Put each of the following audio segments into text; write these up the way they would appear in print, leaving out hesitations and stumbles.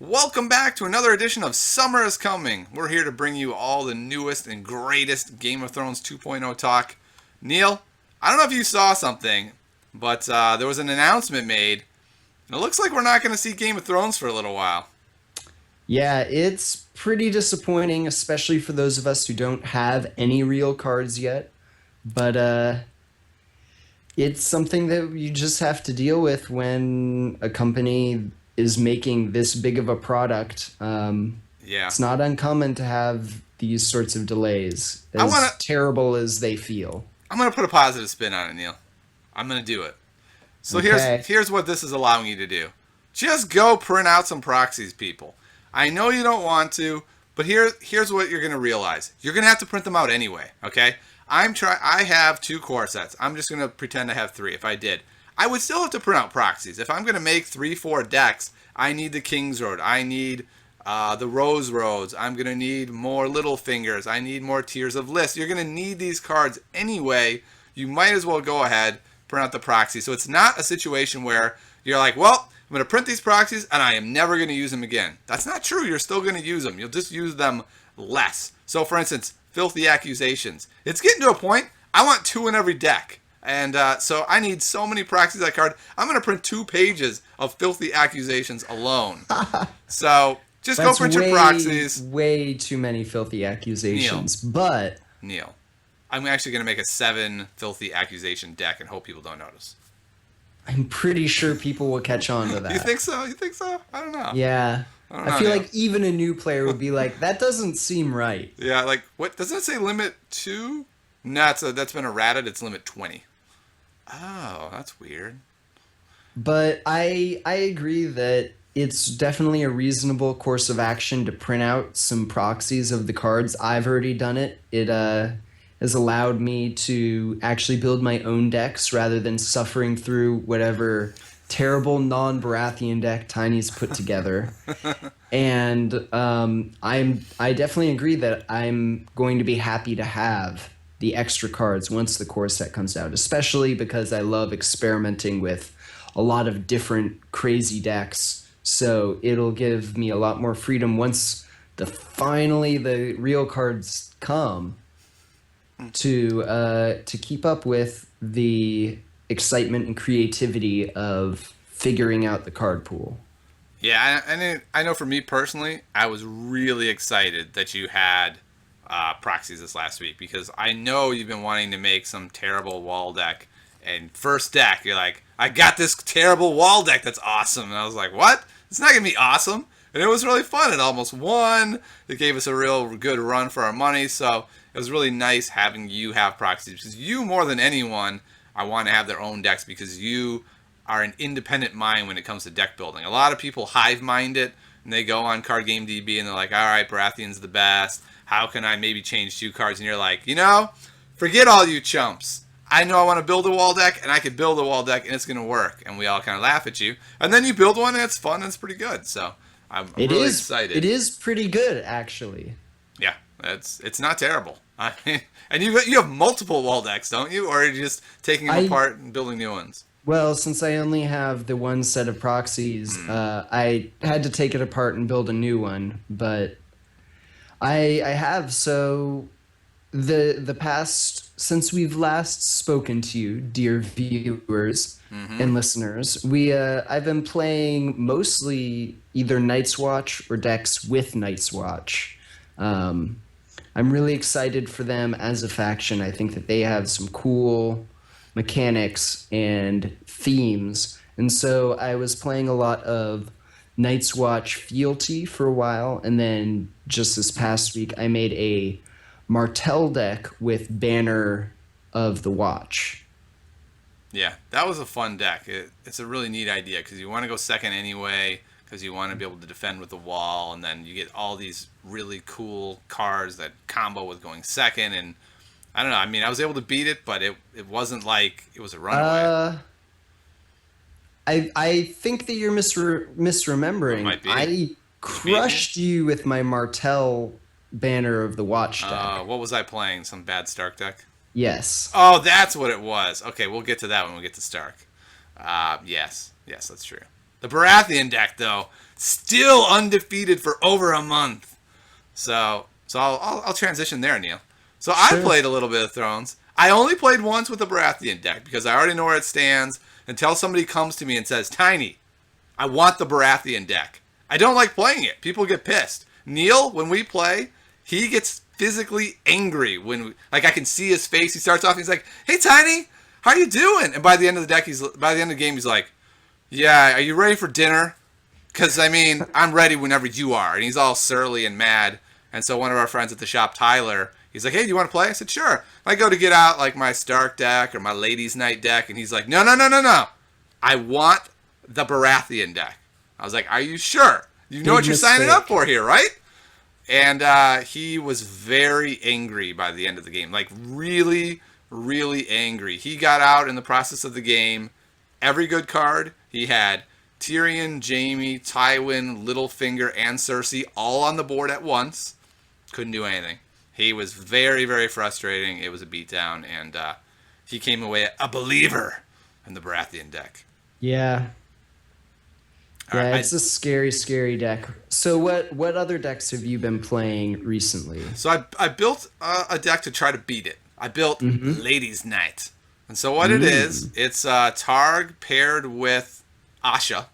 Welcome back to another edition of Summer is Coming. We're here to bring you all the newest and greatest Game of Thrones 2.0 talk. Neil, I don't know if you saw something, but there was an announcement made, and it looks like we're not going to see Game of Thrones for a little while. Yeah, it's pretty disappointing, especially for those of us who don't have any real cards yet. But it's something that you just have to deal with when a company is making this big of a product. Yeah. It's not uncommon to have these sorts of delays, I as want to. terrible as they feel. I'm going to put a positive spin on it, Neil. I'm going to do it. So Okay. here's what this is allowing you to do. Just go print out some proxies, people. I know you don't want to, but here's what you're going to realize. You're going to have to print them out anyway, okay? I have 2 core sets. I'm just going to pretend I have 3 if I did. I would still have to print out proxies. If I'm going to make 3-4 decks, I need the King's Road. I need the Rose Roads. I'm going to need more Little Fingers. I need more Tears of List. You're going to need these cards anyway. You might as well go ahead, print out the proxy. So it's not a situation where you're like, well, I'm going to print these proxies and I am never going to use them again. That's not true. You're still going to use them. You'll just use them less. So for instance, Filthy Accusations. It's getting to a point, I want 2 in every deck. And so I need so many proxies of that card. I'm going to print 2 pages of Filthy Accusations alone. So just go That's print your proxies. way too many filthy Neil, accusations. But Neil, I'm actually going to make a 7 Filthy Accusation deck and hope people don't notice. I'm pretty sure people will catch on to that. You think so? You think so? I don't know. Yeah. I don't I know, feel Neil. like even a new player would be like, that doesn't seem right. Yeah, like, what? Doesn't it say limit 2? No, that's been errated. It's limit 20. Oh, that's weird. But I agree that it's definitely a reasonable course of action to print out some proxies of the cards. I've already done it. It has allowed me to actually build my own decks rather than suffering through whatever terrible non-Baratheon deck Tiny's put together. And I definitely agree that I'm going to be happy to have the extra cards once the core set comes out, especially because I love experimenting with a lot of different crazy decks. So it'll give me a lot more freedom once finally the real cards come to keep up with the excitement and creativity of figuring out the card pool. Yeah, I know for me personally, I was really excited that you had proxies this last week because I know you've been wanting to make some terrible wall deck. And first deck, you're like, I got this terrible wall deck that's awesome. And I was like, what? It's not going to be awesome. And it was really fun. It almost won. It gave us a real good run for our money. So it was really nice having you have proxies because you, more than anyone, I want to have their own decks because you are an independent mind when it comes to deck building. A lot of people hive mind it and they go on Card Game DB and they're like, all right, Baratheon's the best. How can I maybe change 2 cards? And you're like, forget all you chumps. I know I want to build a wall deck, and I could build a wall deck, and it's going to work. And we all kind of laugh at you. And then you build one, and it's fun, and it's pretty good. So I'm It really is excited. it is pretty good, actually. Yeah, it's not terrible. I mean, and you have multiple wall decks, don't you? Or are you just taking them I apart and building new ones? Well, since I only have the one set of proxies, I had to take it apart and build a new one. But I have so the past since we've last spoken to you, dear viewers and listeners, I've been playing mostly either Night's Watch or decks with Night's Watch. I'm really excited for them as a faction. I think that they have some cool mechanics and themes. And so I was playing a lot of Night's Watch Fealty for a while, and then just this past week I made a Martell deck with Banner of the Watch. Yeah, that was a fun deck. It's a really neat idea because you want to go second anyway because you want to be able to defend with the wall, and then you get all these really cool cards that combo with going second. And I don't know. I mean, I was able to beat it, but it wasn't like it was a runaway. I think that you're It misremembering. might be. I crushed you with my Martell Banner of the Watch deck. What was I playing? Some bad Stark deck? Yes. Oh, that's what it was. Okay, we'll get to that when we get to Stark. Yes, that's true. The Baratheon deck, though, still undefeated for over a month. So I'll transition there, Neil. So I Sure. played a little bit of Thrones. I only played once with the Baratheon deck because I already know where it stands until somebody comes to me and says, Tiny, I want the Baratheon deck. I don't like playing it. People get pissed. Neil, when we play, he gets physically angry when like I can see his face. He starts off and he's like, "Hey Tiny, how you doing?" And by the end of the game he's like, "Yeah, are you ready for dinner? Cuz I mean, I'm ready whenever you are." And he's all surly and mad. And so one of our friends at the shop, Tyler, he's like, "Hey, do you want to play?" I said, "Sure." I go to get out like my Stark deck or my Ladies Night deck and he's like, "No, no, no, no, no. I want the Baratheon deck." I was like, "Are you sure? You know Big what you're signing mistake. up for here, right?" And he was very angry by the end of the game. Like, really, really angry. He got out in the process of the game every good card. He had Tyrion, Jaime, Tywin, Littlefinger, and Cersei all on the board at once. Couldn't do anything. He was very, very frustrating. It was a beatdown, and he came away a believer in the Baratheon deck. Yeah. All Yeah, right, it's a scary, scary deck. So what other decks have you been playing recently? So I built a deck to try to beat it. I built Ladies Night. And so what it is, it's Targ paired with Asha.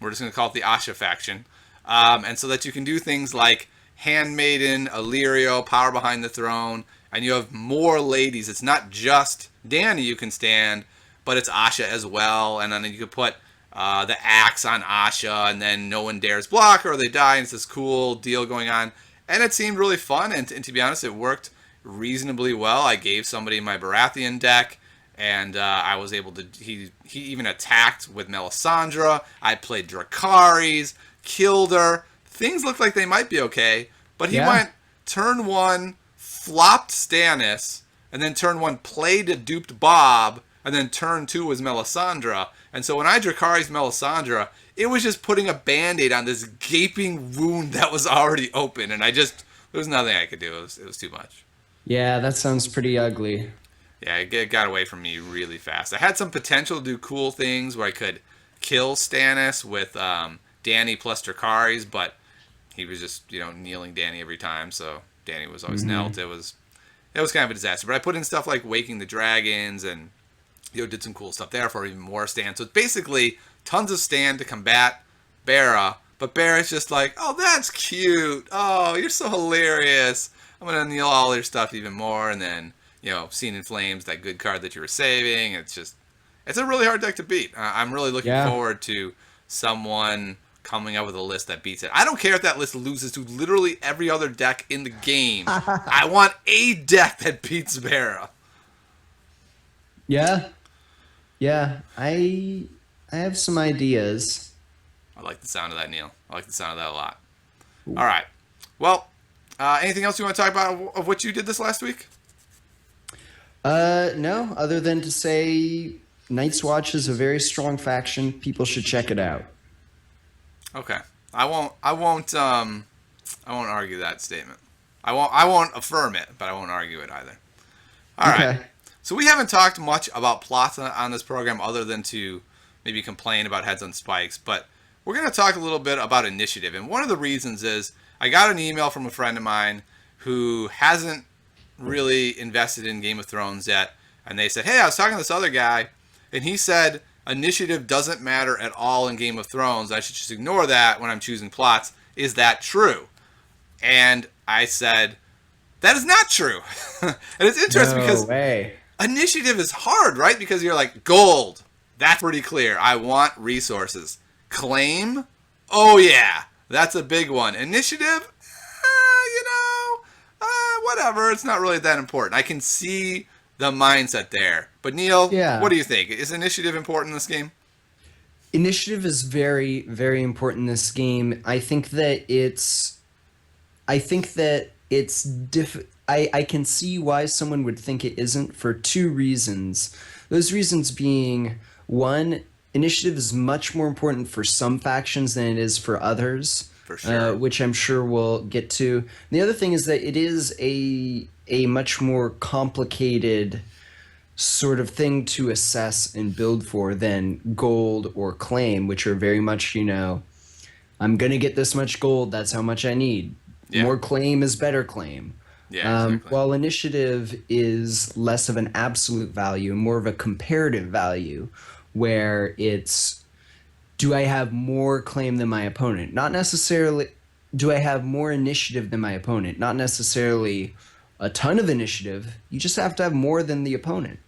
We're just going to call it the Asha faction. And so that you can do things like Handmaiden, Illyrio, Power Behind the Throne, and you have more ladies. It's not just Dany you can stand, but it's Asha as well. And then you could put the axe on Asha, and then no one dares block her or they die, and it's this cool deal going on. And it seemed really fun, and to be honest, it worked reasonably well. I gave somebody my Baratheon deck, and I was able to... He even attacked with Melisandre. I played Dracarys, killed her. Things looked like they might be okay, but he went turn 1, flopped Stannis, and then turn 1 played a duped Bob, and then turn 2 was Melisandre. And so when I Dracarys Melisandre, it was just putting a band-aid on this gaping wound that was already open. And there was nothing I could do. It was too much. Yeah, that sounds pretty ugly. Yeah, it got away from me really fast. I had some potential to do cool things where I could kill Stannis with Dany plus Dracarys, but he was just, kneeling Dany every time. So Dany was always knelt. It was kind of a disaster. But I put in stuff like Waking the Dragons and did some cool stuff there for even more stand. So it's basically tons of stand to combat Bera, but Bera's just like, "Oh, that's cute. Oh, you're so hilarious. I'm going to kneel all your stuff even more." And then, Scene in Flames, that good card that you were saving. It's a really hard deck to beat. I'm really looking forward to someone coming up with a list that beats it. I don't care if that list loses to literally every other deck in the game. I want a deck that beats Bera. Yeah. Yeah, I have some ideas. I like the sound of that, Neil. I like the sound of that a lot. All right. Well, anything else you want to talk about of what you did this last week? No, other than to say Night's Watch is a very strong faction. People should check it out. Okay. I won't argue that statement. I won't affirm it, but I won't argue it either. All right. So we haven't talked much about plots on this program other than to maybe complain about Heads on Spikes, but we're going to talk a little bit about initiative. And one of the reasons is I got an email from a friend of mine who hasn't really invested in Game of Thrones yet, and they said, "Hey, I was talking to this other guy, and he said initiative doesn't matter at all in Game of Thrones. I should just ignore that when I'm choosing plots. Is that true?" And I said, that is not true. And it's interesting because initiative is hard, right? Because you're like, gold, that's pretty clear. I want resources. Claim, oh yeah, that's a big one. Initiative, whatever. It's not really that important. I can see the mindset there. But Neil, what do you think? Is initiative important in this game? Initiative is very, very important in this game. I think that I can see why someone would think it isn't for two reasons. Those reasons being, one, initiative is much more important for some factions than it is for others. For sure. Which I'm sure we'll get to. And the other thing is that it is a much more complicated sort of thing to assess and build for than gold or claim, which are very much, I'm gonna get this much gold. That's how much I need. Yeah. More claim is better claim. Yeah, exactly. While initiative is less of an absolute value, more of a comparative value, where it's, do I have more claim than my opponent? Not necessarily, do I have more initiative than my opponent? Not necessarily a ton of initiative. You just have to have more than the opponent.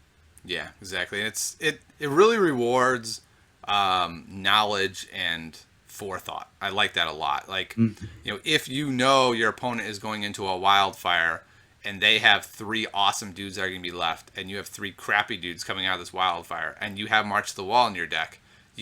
Yeah, exactly. And it really rewards knowledge and forethought. I like that a lot. Like, if you know your opponent is going into a wildfire and they have three awesome dudes that are going to be left, and you have three crappy dudes coming out of this wildfire, and you have March to the Wall in your deck, if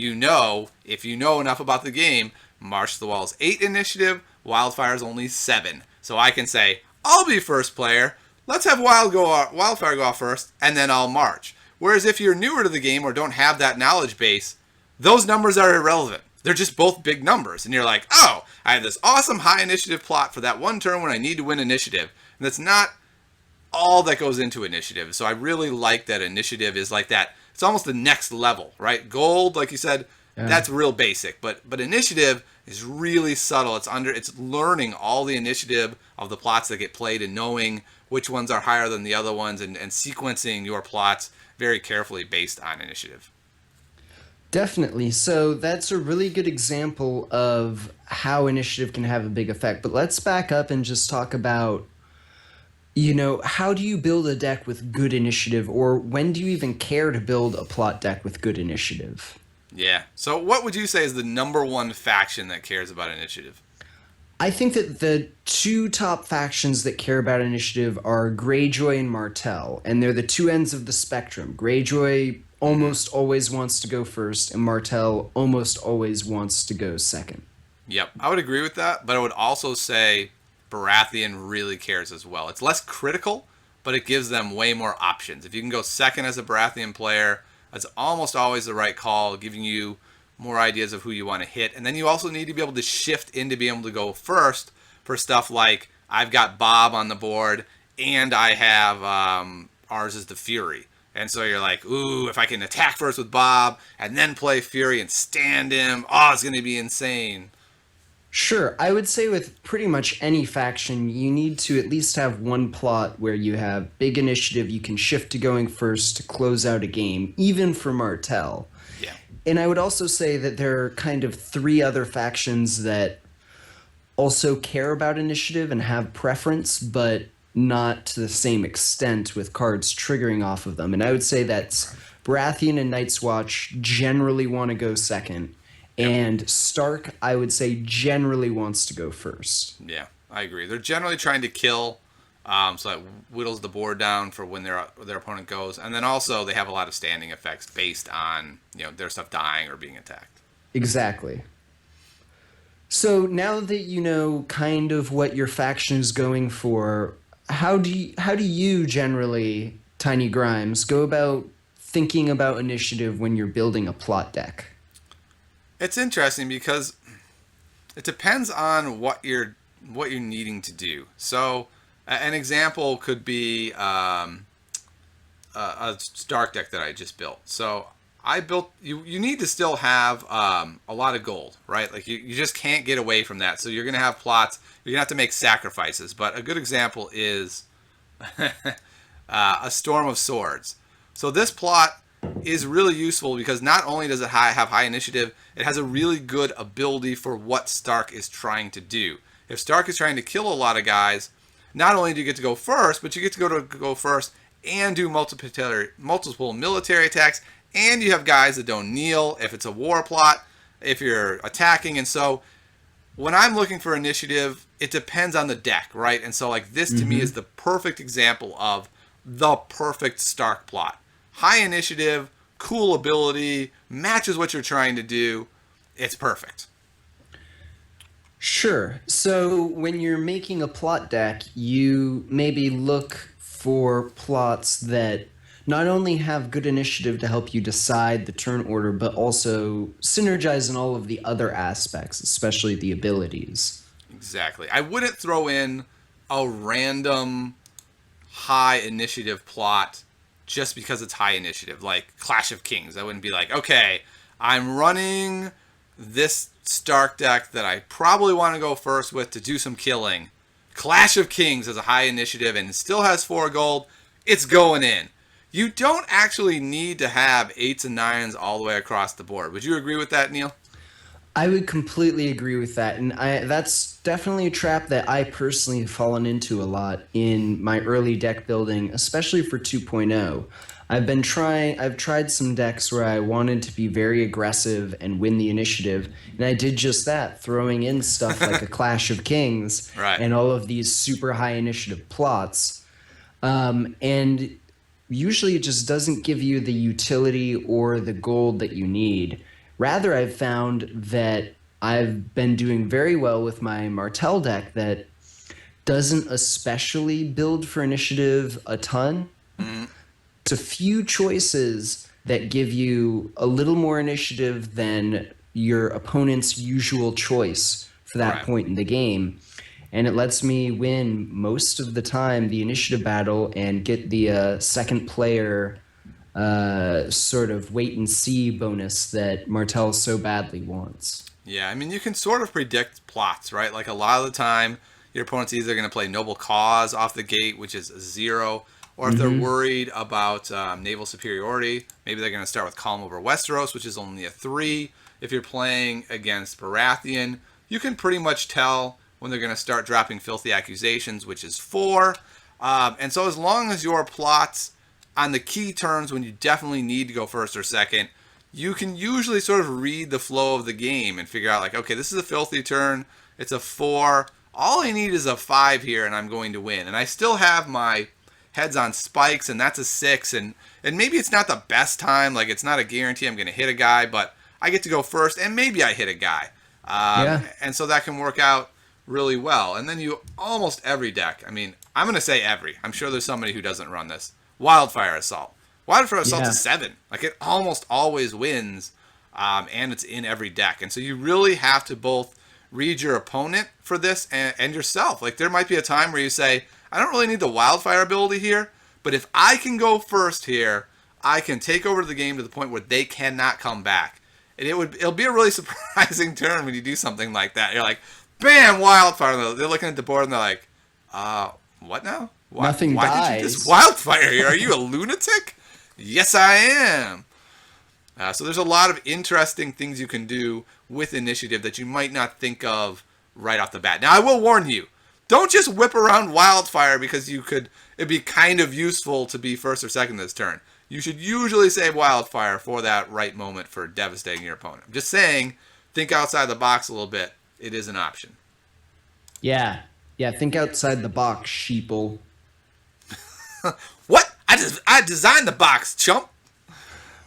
you know enough about the game, March to the Wall is 8 initiative, Wildfire is only 7. So I can say, I'll be first player. Let's have Wildfire go off first, and then I'll march. Whereas if you're newer to the game or don't have that knowledge base, those numbers are irrelevant. They're just both big numbers. And you're like, oh, I have this awesome high initiative plot for that one turn when I need to win initiative. And that's not all that goes into initiative. So I really like that initiative is like that. It's almost the next level, right? Gold, like you said, that's real basic. But initiative is really subtle. It's learning all the initiative of the plots that get played and knowing which ones are higher than the other ones and sequencing your plots very carefully based on initiative. Definitely. So that's a really good example of how initiative can have a big effect. But let's back up and just talk about, how do you build a deck with good initiative, or when do you even care to build a plot deck with good initiative? Yeah. So what would you say is the number one faction that cares about initiative? I think that the two top factions that care about initiative are Greyjoy and Martell, and they're the two ends of the spectrum. Greyjoy almost always wants to go first, and Martell almost always wants to go second. Yep, I would agree with that, but I would also say Baratheon really cares as well. It's less critical, but it gives them way more options. If you can go second as a Baratheon player, that's almost always the right call, giving you more ideas of who you want to hit. And then you also need to be able to shift into being able to go first for stuff like I've got Bob on the board and I have ours is the Fury. And so you're like, ooh, if I can attack first with Bob and then play Fury and stand him, it's going to be insane. Sure, I would say with pretty much any faction, you need to at least have one plot where you have big initiative, you can shift to going first to close out a game, even for Martell. Yeah. And I would also say that there are kind of three other factions that also care about initiative and have preference, but not to the same extent with cards triggering off of them. And I would say that's Baratheon and Night's Watch generally want to go second. Yep. And Stark, I would say, generally wants to go first. Yeah, I agree. They're generally trying to kill, so that whittles the board down for when their opponent goes. And then also they have a lot of standing effects based on their stuff dying or being attacked. Exactly. So now that you know kind of what your faction is going for, how do you generally, Tiny Grimes, go about thinking about initiative when you're building a plot deck? It's interesting because it depends on what you're needing to do. So an example could be a Stark deck that I just built. So I built you need to still have a lot of gold, right? Like you just can't get away from that. So you're gonna have plots. You're gonna have to make sacrifices. But a good example is a Storm of Swords. So this plot is really useful because not only does it have high initiative, it has a really good ability for what Stark is trying to do. If Stark is trying to kill a lot of guys, not only do you get to go first, but you get to go first and do multiple military attacks, and you have guys that don't kneel if it's a war plot, if you're attacking. And so when I'm looking for initiative, it depends on the deck, right? And so like this to me is the perfect example of the perfect Stark plot. High initiative, cool ability, matches what you're trying to do. It's perfect. Sure. So when you're making a plot deck, you maybe look for plots that not only have good initiative to help you decide the turn order, but also synergize in all of the other aspects, especially the abilities. Exactly. I wouldn't throw in a random high initiative plot just because it's high initiative, like Clash of Kings. I wouldn't be like, okay, I'm running this Stark deck that I probably want to go first with to do some killing. Clash of Kings has a high initiative and still has 4 gold. It's going in. You don't actually need to have 8s and 9s all the way across the board. Would you agree with that, Neil? I would completely agree with that, and that's definitely a trap that I personally have fallen into a lot in my early deck building, especially for 2.0. I've tried some decks where I wanted to be very aggressive and win the initiative, and I did just that, throwing in stuff like a Clash of Kings Right. and all of these super high initiative plots. And usually it just doesn't give you the utility or the gold that you need. Rather, I've found that I've been doing very well with my Martell deck that doesn't especially build for initiative a ton. Mm-hmm. It's a few choices that give you a little more initiative than your opponent's usual choice for that Right. point in the game. And it lets me win most of the time the initiative battle and get the second player sort of wait and see bonus that Martell so badly wants. Yeah, I mean, you can sort of predict plots, right? Like a lot of the time, your opponent's either going to play Noble Cause off the gate, which is a 0, or if they're worried about naval superiority, maybe they're going to start with Calm over Westeros, which is only a 3. If you're playing against Baratheon, you can pretty much tell when they're going to start dropping Filthy Accusations, which is 4. And so as long as your plots on the key turns when you definitely need to go first or second, you can usually sort of read the flow of the game and figure out, like, okay, this is a filthy turn, it's a 4, all I need is a 5 here and I'm going to win. And I still have my heads on spikes, and that's a 6, and maybe it's not the best time, like it's not a guarantee I'm going to hit a guy, but I get to go first, and maybe I hit a guy. And so that can work out really well. And then you, almost every deck, I mean, I'm going to say every, I'm sure there's somebody who doesn't run this, Wildfire Assault. Wildfire Assault is 7. Like, it almost always wins, and it's in every deck. And so you really have to both read your opponent for this and yourself. Like, there might be a time where you say, I don't really need the Wildfire ability here, but if I can go first here, I can take over the game to the point where they cannot come back. And it'll be a really surprising turn when you do something like that. You're like, bam, Wildfire. They're looking at the board and they're like, what now? Why did you just Wildfire here? Are you a lunatic? Yes, I am. So there's a lot of interesting things you can do with initiative that you might not think of right off the bat. Now, I will warn you, don't just whip around Wildfire because it'd be kind of useful to be first or second this turn. You should usually save Wildfire for that right moment for devastating your opponent. I'm just saying, think outside the box a little bit. It is an option. Yeah, think outside the box, sheeple. What? I designed the box, chump.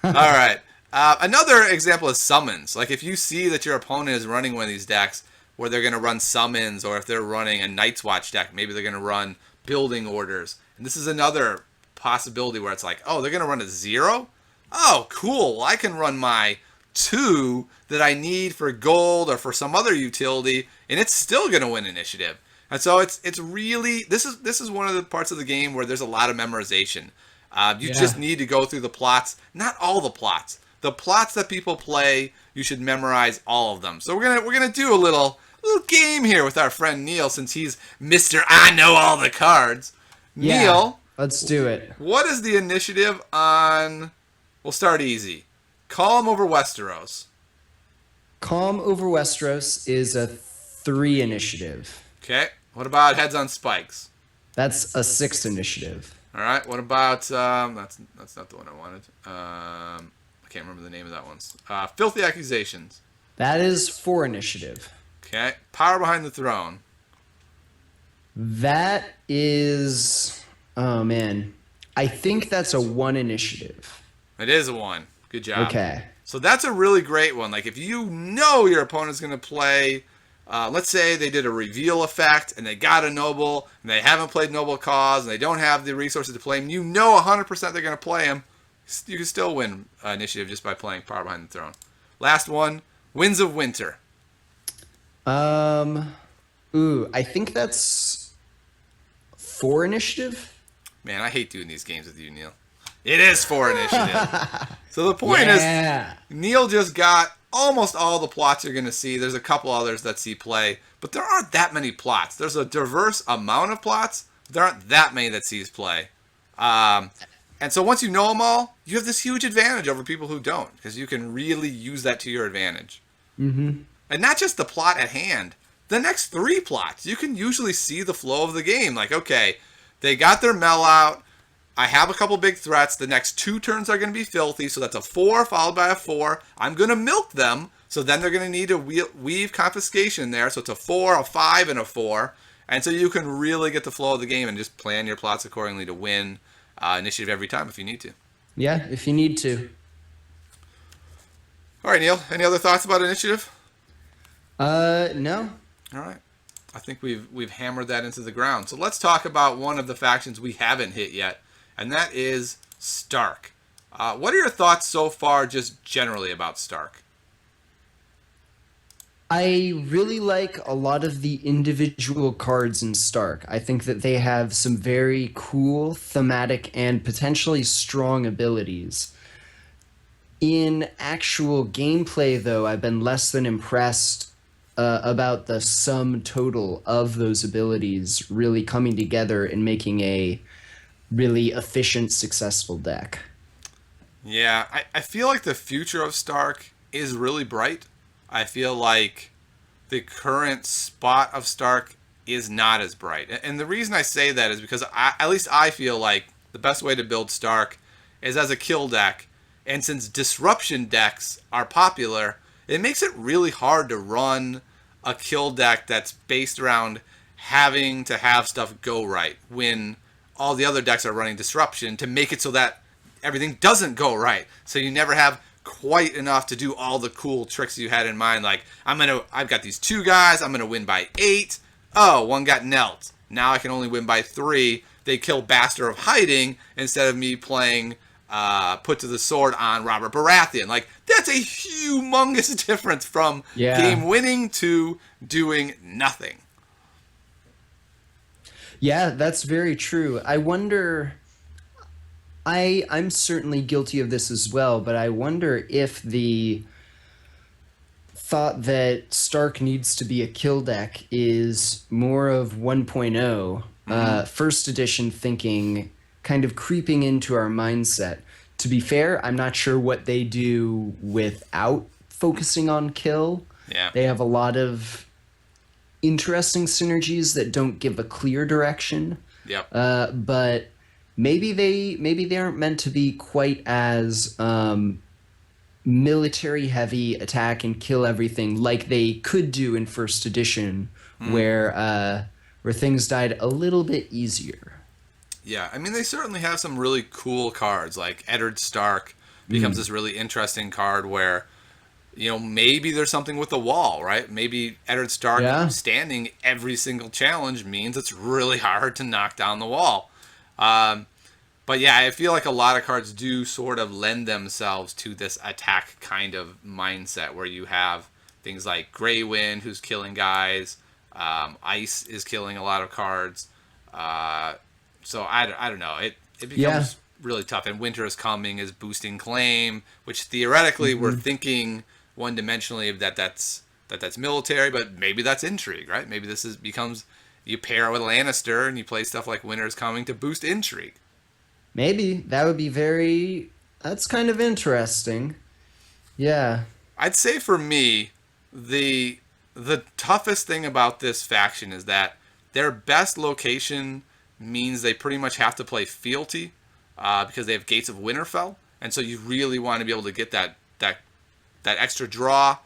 All right. Another example is summons. Like, if you see that your opponent is running one of these decks where they're going to run summons, or if they're running a Night's Watch deck, maybe they're going to run building orders. And this is another possibility where it's like, oh, they're going to run a 0? Oh, cool. Well, I can run my 2 that I need for gold or for some other utility, and it's still going to win initiative. And so it's really, this is one of the parts of the game where there's a lot of memorization. You just need to go through the plots, not all the plots. The plots that people play, you should memorize all of them. So we're gonna do a little game here with our friend Neil, since he's Mr. I know all the cards. Yeah, Neil, let's do it. What is the initiative on? We'll start easy. Calm over Westeros. Calm over Westeros is a 3 initiative. Okay. What about Heads on Spikes? That's a 6 initiative. All right. What about that's not the one I wanted. I can't remember the name of that one. Filthy Accusations. That is 4 initiative. Okay. Power Behind the Throne. That is, oh man, I think that's a 1 initiative. It is a 1. Good job. Okay. So that's a really great one. Like, if you know your opponent's going to play, let's say they did a reveal effect and they got a noble and they haven't played Noble Cause and they don't have the resources to play him, you know 100% they're going to play him. You can still win initiative just by playing Power Behind the Throne. Last one, Winds of Winter. I think that's 4 initiative. Man, I hate doing these games with you, Neil. It is 4 initiative. So the point is, Neil just got almost all the plots you're going to see. There's a couple others that see play, but there aren't that many plots. There's a diverse amount of plots. There aren't that many that sees play. And so once you know them all, you have this huge advantage over people who don't, because you can really use that to your advantage. Mm-hmm. And not just the plot at hand. The next 3 plots, you can usually see the flow of the game. Like, okay, they got their Mel out. I have a couple big threats. The next 2 turns are going to be filthy, so that's a 4 followed by a 4. I'm going to milk them, so then they're going to need to weave confiscation there. So it's a 4, a 5, and a 4. And so you can really get the flow of the game and just plan your plots accordingly to win initiative every time if you need to. Yeah, if you need to. All right, Neil, any other thoughts about initiative? No. All right. I think we've hammered that into the ground. So let's talk about one of the factions we haven't hit yet, and that is Stark. What are your thoughts so far just generally about Stark? I really like a lot of the individual cards in Stark. I think that they have some very cool, thematic, and potentially strong abilities. In actual gameplay, though, I've been less than impressed about the sum total of those abilities really coming together and making a really efficient, successful deck. Yeah, I feel like the future of Stark is really bright. I feel like the current spot of Stark is not as bright. And the reason I say that is because at least I feel like the best way to build Stark is as a kill deck. And since disruption decks are popular, it makes it really hard to run a kill deck that's based around having to have stuff go right when all the other decks are running disruption to make it so that everything doesn't go right. So you never have quite enough to do all the cool tricks you had in mind. Like, I've got these 2 guys, I'm going to win by 8. Oh, one got knelt. Now I can only win by 3. They kill Bastard of Hiding instead of me playing put to the sword on Robert Baratheon. Like, that's a humongous difference from game winning to doing nothing. Yeah, that's very true. I wonder... I'm certainly guilty of this as well, but I wonder if the thought that Stark needs to be a kill deck is more of 1.0, first edition thinking kind of creeping into our mindset. To be fair, I'm not sure what they do without focusing on kill. Yeah. They have a lot of interesting synergies that don't give a clear direction. Yep. But maybe they aren't meant to be quite as military heavy, attack and kill everything like they could do in first edition, where things died a little bit easier. Yeah, I mean, they certainly have some really cool cards, like Eddard Stark becomes this really interesting card where, you know, maybe there's something with the wall, right? Maybe Eddard Stark standing every single challenge means it's really hard to knock down the wall. But yeah, I feel like a lot of cards do sort of lend themselves to this attack kind of mindset where you have things like Grey Wind, who's killing guys. Ice is killing a lot of cards. So I don't know. It becomes really tough. And Winter is Coming is boosting claim, which theoretically we're thinking one-dimensionally that's military, but maybe that's intrigue, right? Maybe becomes you pair it with Lannister and you play stuff like Winter is Coming to boost intrigue. Maybe. That would be that's kind of interesting. Yeah. I'd say for me, the toughest thing about this faction is that their best location means they pretty much have to play fealty because they have Gates of Winterfell, and so you really want to be able to get that extra draw.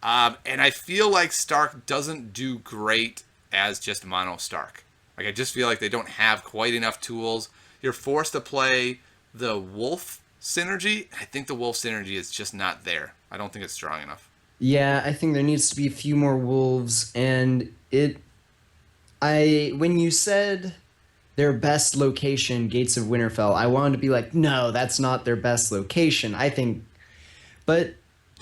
And I feel like Stark doesn't do great as just mono Stark. Like, I just feel like they don't have quite enough tools. You're forced to play the Wolf synergy. I think the Wolf synergy is just not there. I don't think it's strong enough. Yeah, I think there needs to be a few more wolves, and when you said their best location, Gates of Winterfell, I wanted to be like, no, that's not their best location. I think, but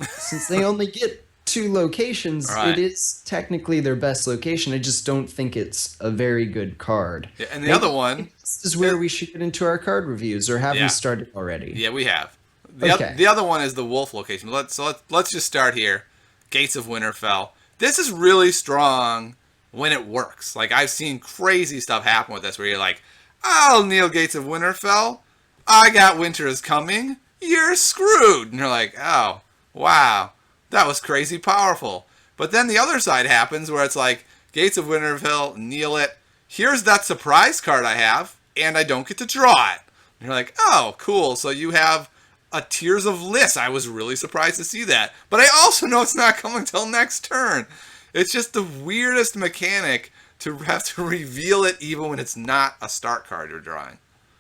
since they only get 2 locations, it is technically their best location. I just don't think it's a very good card. Yeah, and the other one... This is where we should get into our card reviews, or have we started already? Yeah, we have. Okay. The other one is the wolf location. Let's just start here. Gates of Winterfell. This is really strong when it works. Like, I've seen crazy stuff happen with this where you're like, I'll kneel Gates of Winterfell. I got winter is coming. You're screwed. And you're like, oh, wow. That was crazy powerful. But then the other side happens where it's like, Gates of Winterfell, kneel it. Here's that surprise card I have, and I don't get to draw it. And you're like, oh, cool. So you have a Tears of Lys. I was really surprised to see that. But I also know it's not coming till next turn. It's just the weirdest mechanic to have to reveal it even when it's not a start card you're drawing.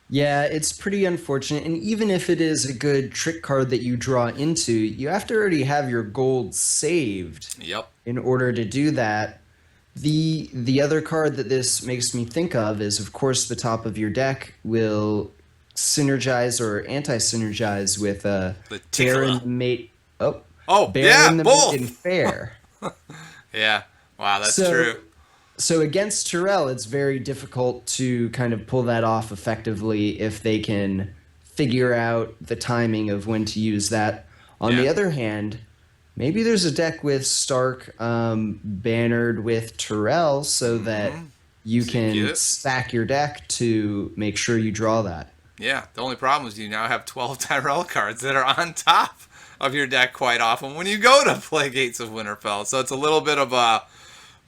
Yeah, it's pretty unfortunate. And even if it is a good trick card that you draw into, you have to already have your gold saved Yep. in order to do that. The other card that this makes me think of is, of course, the top of your deck will synergize or anti-synergize with The Bear tickler. in the Mate. Bear yeah, in the both. Maiden Fair. Yeah. Wow, that's So- true. So against Tyrell, it's very difficult to kind of pull that off effectively if they can figure out the timing of when to use that. On the Yeah. other hand, maybe there's a deck with Stark bannered with Tyrell so that you So you can get it. stack your deck to make sure you draw that. Yeah, the only problem is you now have 12 Tyrell cards that are on top of your deck quite often when you go to play Gates of Winterfell. So it's a little bit of a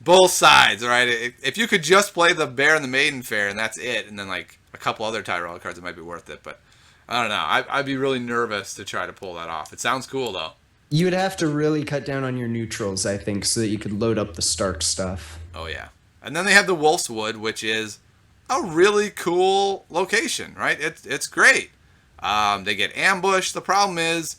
both sides, right? If you could just play the Bear and the Maiden Fair and that's it, and then like a couple other Tyrell cards, it might be worth it. But I don't know. I'd be really nervous to try to pull that off. It sounds cool though. You would have to really cut down on your neutrals, I think, so that you could load up the Stark stuff. Oh yeah. And then they have the Wolf's Wood, which is a really cool location, right? It's great. They get ambushed. The problem is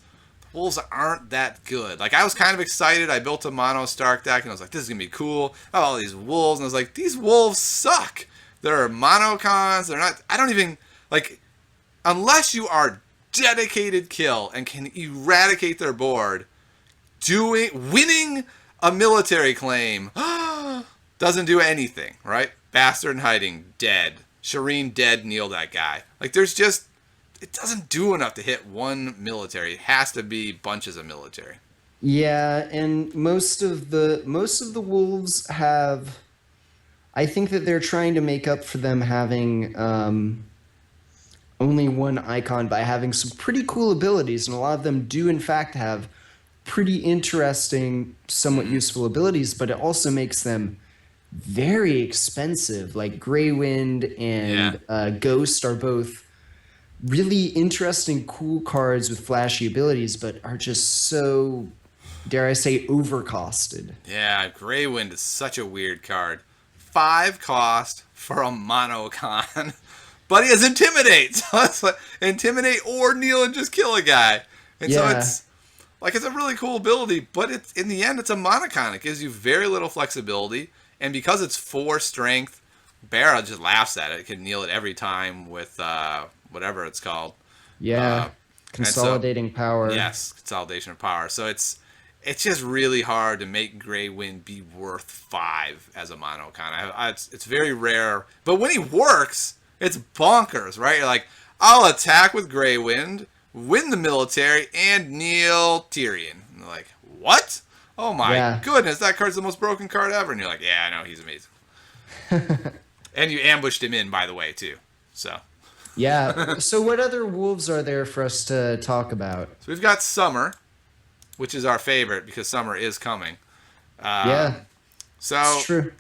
the wolves aren't that good. Like, I was kind of excited. I built a mono Stark deck, and I was like, this is gonna be cool. I have all these wolves, and I was like, these wolves suck. They're monocons. They're not. I don't even like unless you are dedicated kill and can eradicate their board. Winning a military claim doesn't do anything, right? Bastard in Hiding, dead. Shireen, dead, kneel that guy. Like, there's just... It doesn't do enough to hit one military. It has to be bunches of military. Yeah, and most of the wolves have. I think that they're trying to make up for them having only one icon by having some pretty cool abilities, and a lot of them do in fact have pretty interesting, somewhat useful abilities, but it also makes them very expensive. Like Grey Wind and Ghost are both really interesting, cool cards with flashy abilities, but are just so, dare I say, overcosted. Yeah, Grey Wind is such a weird card. 5 cost for a monocon. But he has Intimidate. So it's like Intimidate or kneel and just kill a guy. And so it's a really cool ability, but it's in the end it's a monocon. It gives you very little flexibility, and because it's 4 strength, Barra just laughs at it. It can kneel it every time with whatever it's called. Yeah, consolidating power. Yes, consolidation of power. So it's just really hard to make Grey Wind be worth 5 as a monocon. It's very rare, but when he works, it's bonkers, right? You're like, I'll attack with Grey Wind, win the military, and kneel Tyrion. And they're like, what? Oh my goodness, that card's the most broken card ever. And you're like, yeah, I know, he's amazing. And you ambushed him in, by the way, too. So. Yeah. So what other wolves are there for us to talk about? So we've got Summer, which is our favorite because Summer is coming. So it's true.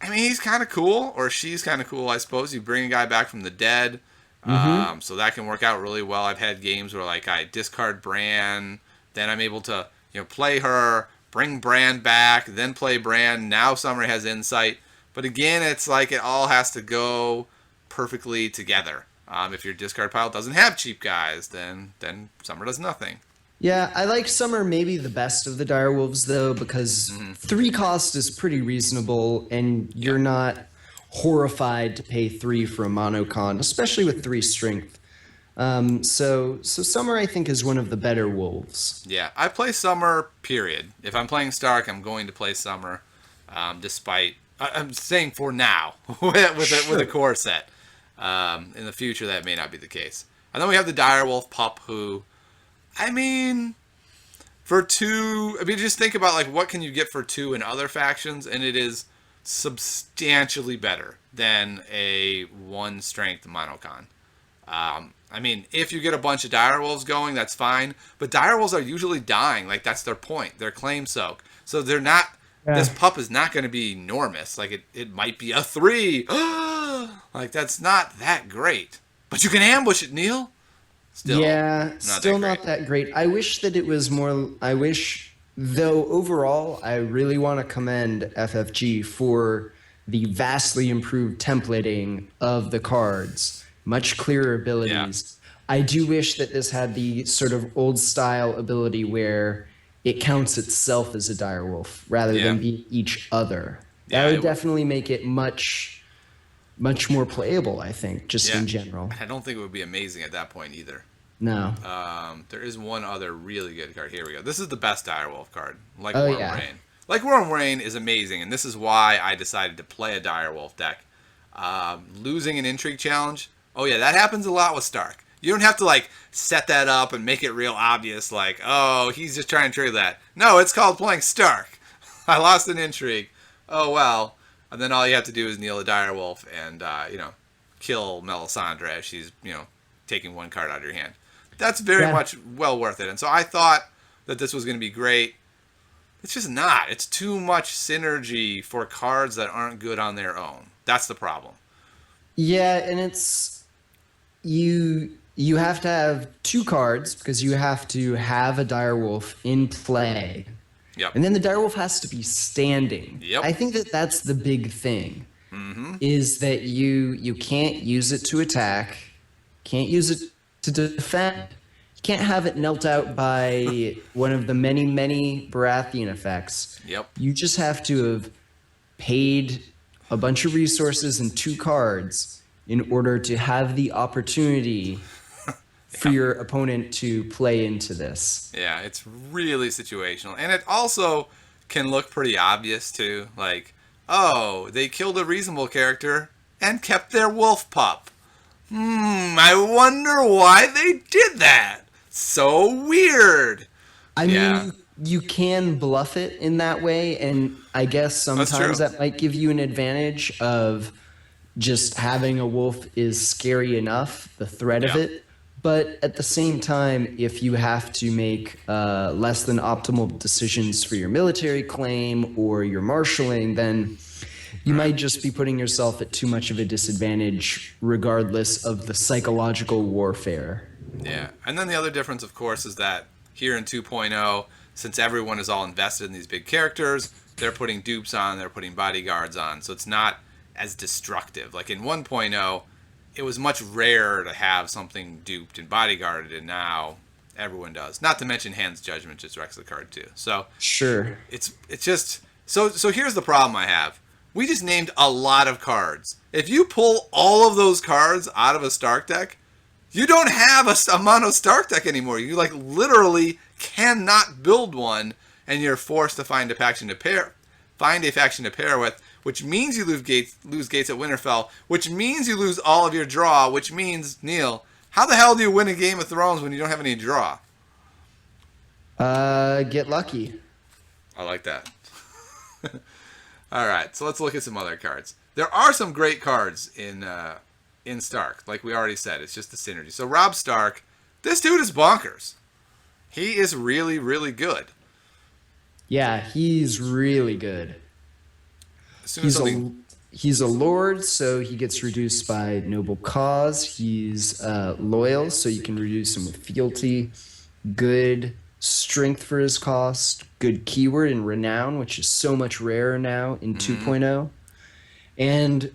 I mean, he's kind of cool, or she's kind of cool, I suppose. You bring a guy back from the dead, so that can work out really well. I've had games where like I discard Bran, then I'm able to play her, bring Bran back, then play Bran. Now Summer has insight, but again, it's like it all has to go perfectly together. If your discard pile doesn't have cheap guys, then Summer does nothing. Yeah, I like Summer maybe the best of the direwolves, though, because 3 cost is pretty reasonable, and you're not horrified to pay 3 for a monocon, especially with 3 strength. So Summer, I think, is one of the better wolves. Yeah, I play Summer, period. If I'm playing Stark, I'm going to play Summer, despite... I'm saying for now, with a core set. In the future, that may not be the case. And then we have the direwolf pup, who... I mean, for 2, I mean, just think about like what can you get for 2 in other factions, and it is substantially better than a 1 strength monocon. I mean, if you get a bunch of direwolves going, that's fine. But direwolves are usually dying. Like, that's their point. They're claim soak. So they're not... Yeah. This pup is not going to be enormous. Like, it might be a 3. Like, that's not that great. But you can ambush it, Neil. Still, Yeah, not still that not that great. I wish that it was more. I wish, though, overall, I really want to commend FFG for the vastly improved templating of the cards, much clearer abilities. I do wish that this had the sort of old style ability where it counts itself as a direwolf rather than be each other. That would definitely make it much more playable, I think, just in general. I don't think it would be amazing at that point either. No. There is one other really good card. Here we go. This is the best direwolf card. Like Oh, Warm yeah. Rain. Like Warm Rain is amazing, and this is why I decided to play a direwolf deck. Losing an intrigue challenge. Oh yeah, that happens a lot with Stark. You don't have to like set that up and make it real obvious, like, oh, he's just trying to trigger that. No, it's called playing Stark. I lost an intrigue. Oh well. And then all you have to do is kneel a direwolf and kill Melisandre as she's taking 1 card out of your hand. That's very much well worth it. And so I thought that this was going to be great. It's just not. It's too much synergy for cards that aren't good on their own. That's the problem. Yeah, and it's you have to have 2 cards because you have to have a direwolf in play. Yep. And then the direwolf has to be standing. Yep. I think that that's the big thing. Is that you can't use it to attack, can't use it to defend. You can't have it knelt out by one of the many Baratheon effects. Yep. You just have to have paid a bunch of resources and 2 cards in order to have the opportunity for your opponent to play into this. Yeah, it's really situational. And it also can look pretty obvious, too. Like, oh, they killed a reasonable character and kept their wolf pup. I wonder why they did that. So weird. I mean, you can bluff it in that way, and I guess sometimes that might give you an advantage of just having a wolf is scary enough, the threat of it. But at the same time, if you have to make less than optimal decisions for your military claim or your marshaling, then you might just be putting yourself at too much of a disadvantage regardless of the psychological warfare. Yeah, and then the other difference, of course, is that here in 2.0, since everyone is all invested in these big characters, they're putting dupes on, they're putting bodyguards on, so it's not as destructive. Like in 1.0, it was much rarer to have something duped and bodyguarded, and now everyone does. Not to mention Hand's Judgment just wrecks the card too. So sure, it's just so here's the problem I have. We just named a lot of cards. If you pull all of those cards out of a Stark deck, you don't have a mono Stark deck anymore. You like literally cannot build one, and you're forced to find a faction to pair with, which means you lose gates at Winterfell, which means you lose all of your draw, which means, Neil, how the hell do you win a Game of Thrones when you don't have any draw? Get lucky. I like that. All right, so let's look at some other cards. There are some great cards in Stark, like we already said. It's just the synergy. So Robb Stark, this dude is bonkers. He is really, really good. Yeah, he's really good. He's a lord, so he gets reduced by noble cause. He's loyal, so you can reduce him with fealty. Good strength for his cost. Good keyword and renown, which is so much rarer now in 2.0. And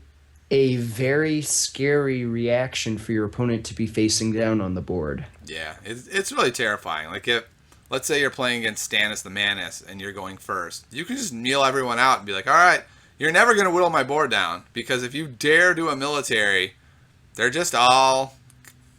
a very scary reaction for your opponent to be facing down on the board. Yeah, it's really terrifying. Like let's say you're playing against Stannis the Manus and you're going first. You can just kneel everyone out and be like, all right, you're never going to whittle my board down, because if you dare do a military, they're just all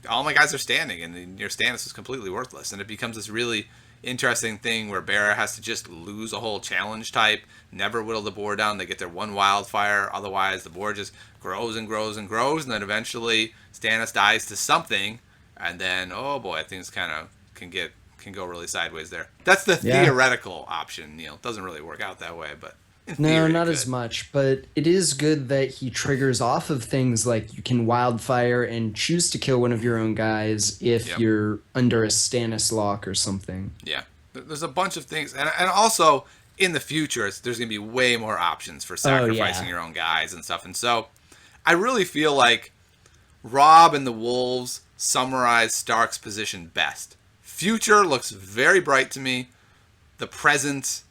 my guys are standing, and your Stannis is completely worthless. And it becomes this really interesting thing where Barra has to just lose a whole challenge type, never whittle the board down. They get their one wildfire. Otherwise, the board just grows and grows and grows, and then eventually Stannis dies to something, and then, oh boy, things kind of can get can go really sideways there. That's the theoretical option, Neil. It doesn't really work out that way, but in No, theory, not it as could. much, but it is good that he triggers off of things like you can wildfire and choose to kill one of your own guys if Yep. you're under a Stannis lock or something. Yeah. There's a bunch of things. And also, in the future, there's going to be way more options for sacrificing your own guys and stuff. And so, I really feel like Robb and the Wolves summarize Stark's position best. Future looks very bright to me. The present,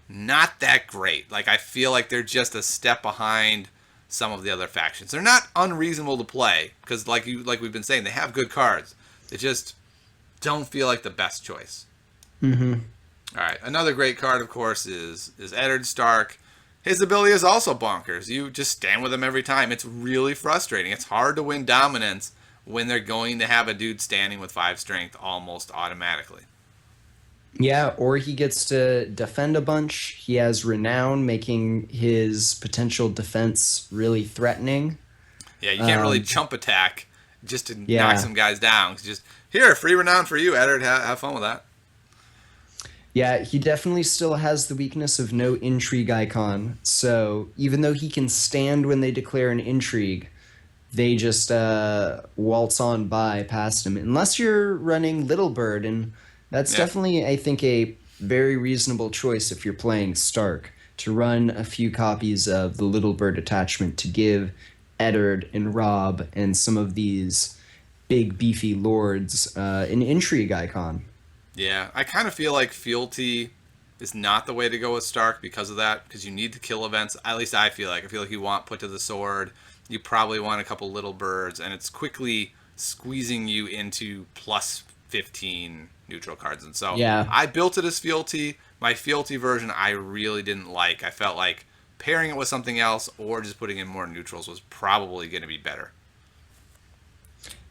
not that great. Like, I feel like they're just a step behind some of the other factions. They're not unreasonable to play, because like we've been saying, they have good cards. They just don't feel like the best choice. Mm-hmm. All right, another great card, of course, is Eddard Stark. His ability is also bonkers. You just stand with him every time. It's really frustrating. It's hard to win dominance when they're going to have a dude standing with 5 strength almost automatically. Yeah, or he gets to defend a bunch. He has renown, making his potential defense really threatening. Yeah, you can't really chump attack just to Yeah. knock some guys down. Just, here, free renown for you, Eddard. Have fun with that. Yeah, he definitely still has the weakness of no intrigue icon. So even though he can stand when they declare an intrigue, they just waltz on by past him. Unless you're running Little Bird, and that's definitely, I think, a very reasonable choice if you're playing Stark, to run a few copies of the Little Bird attachment to give Eddard and Robb and some of these big beefy lords an intrigue icon. Yeah, I kind of feel like fealty is not the way to go with Stark because of that, because you need to kill events. At least I feel like. I feel like you want put to the sword. You probably want a couple little birds, and it's quickly squeezing you into plus 15 neutral cards. And so I built it as fealty. My fealty version I really didn't like. I felt like pairing it with something else or just putting in more neutrals was probably going to be better.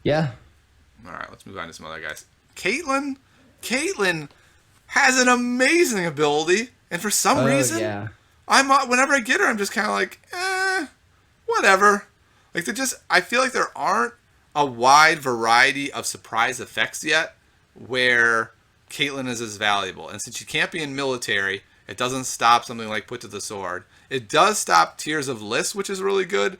Yeah. All right, let's move on to some other guys. Catelyn has an amazing ability, and for some reason, whenever I get her, I'm just kind of like, whatever. Like I feel like there aren't a wide variety of surprise effects yet where Catelyn is as valuable. And since you can't be in military, it doesn't stop something like put to the sword. It does stop Tears of List, which is really good.